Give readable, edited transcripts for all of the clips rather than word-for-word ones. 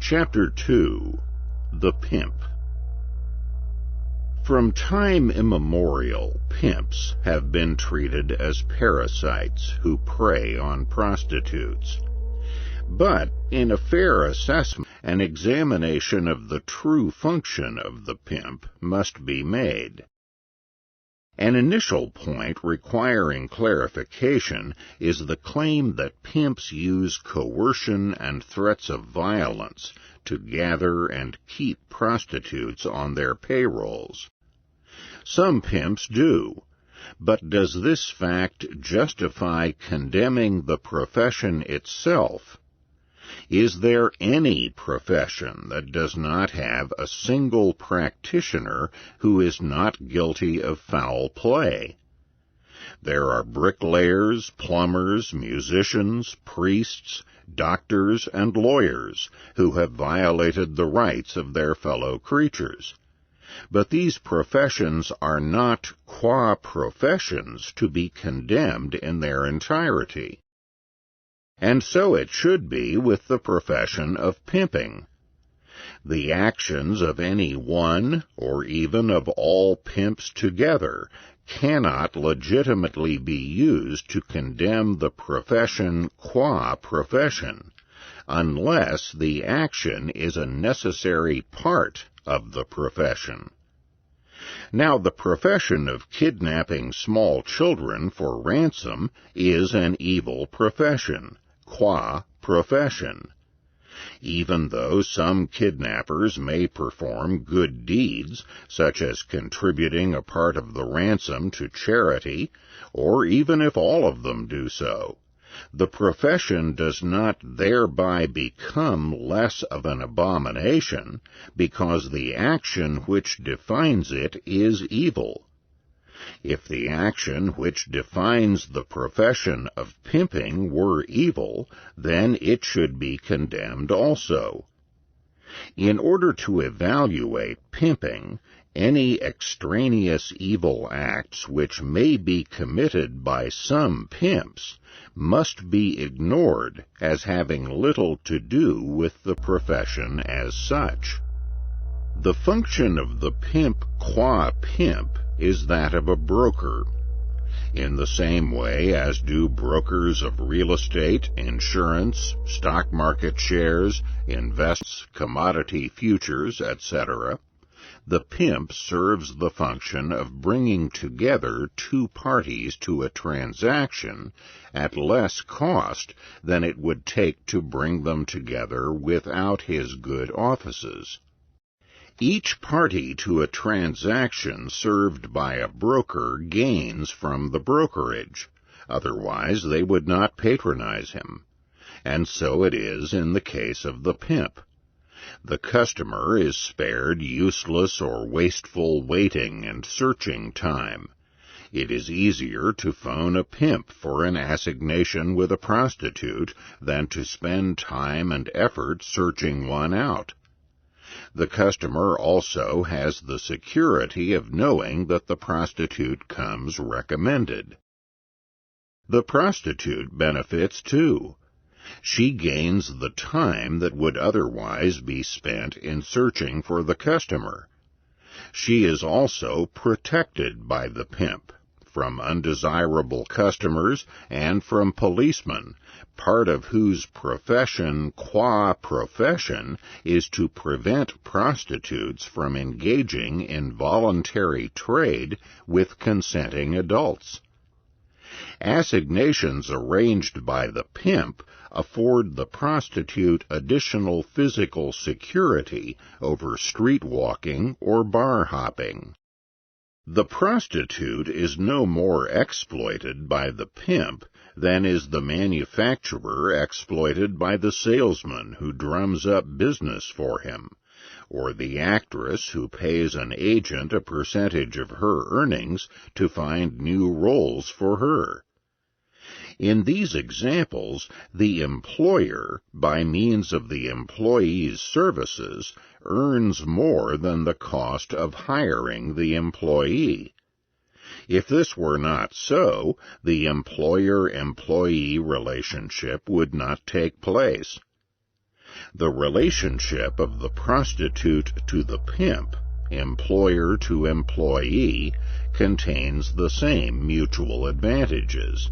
Chapter 2. The Pimp. From time immemorial, pimps have been treated as parasites who prey on prostitutes. But in a fair assessment, an examination of the true function of the pimp must be made. An initial point requiring clarification is the claim that pimps use coercion and threats of violence to gather and keep prostitutes on their payrolls. Some pimps do, but does this fact justify condemning the profession itself? Is there any profession that does not have a single practitioner who is not guilty of foul play? There are bricklayers, plumbers, musicians, priests, doctors, and lawyers who have violated the rights of their fellow creatures. But these professions are not qua-professions to be condemned in their entirety. And so it should be with the profession of pimping. The actions of any one, or even of all pimps together, cannot legitimately be used to condemn the profession qua profession, unless the action is a necessary part of the profession. Now, the profession of kidnapping small children for ransom is an evil profession, qua profession. Even though some kidnappers may perform good deeds, such as contributing a part of the ransom to charity, or even if all of them do so, the profession does not thereby become less of an abomination because the action which defines it is evil. If the action which defines the profession of pimping were evil, then it should be condemned also. In order to evaluate pimping, any extraneous evil acts which may be committed by some pimps must be ignored as having little to do with the profession as such. The function of the pimp qua pimp is that of a broker. In the same way as do brokers of real estate, insurance, stock market shares, invests, commodity futures, etc., the pimp serves the function of bringing together two parties to a transaction at less cost than it would take to bring them together without his good offices. Each party to a transaction served by a broker gains from the brokerage, otherwise they would not patronize him. And so it is in the case of the pimp. The customer is spared useless or wasteful waiting and searching time. It is easier to phone a pimp for an assignation with a prostitute than to spend time and effort searching one out. The customer also has the security of knowing that the prostitute comes recommended. The prostitute benefits too. She gains the time that would otherwise be spent in searching for the customer. She is also protected by the pimp from undesirable customers and from policemen, part of whose profession qua profession is to prevent prostitutes from engaging in voluntary trade with consenting adults. Assignations arranged by the pimp afford the prostitute additional physical security over street walking or bar hopping. The prostitute is no more exploited by the pimp than is the manufacturer exploited by the salesman who drums up business for him, or the actress who pays an agent a percentage of her earnings to find new roles for her. In these examples, the employer, by means of the employee's services, earns more than the cost of hiring the employee. If this were not so, the employer-employee relationship would not take place. The relationship of the prostitute to the pimp, employer to employee, contains the same mutual advantages.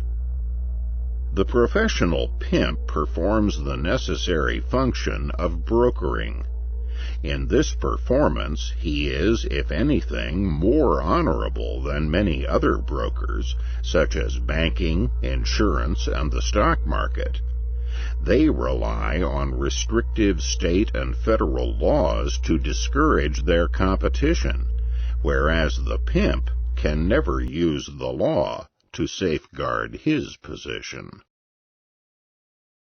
The professional pimp performs the necessary function of brokering. In this performance, he is, if anything, more honorable than many other brokers, such as banking, insurance, and the stock market. They rely on restrictive state and federal laws to discourage their competition, whereas the pimp can never use the law to safeguard his position.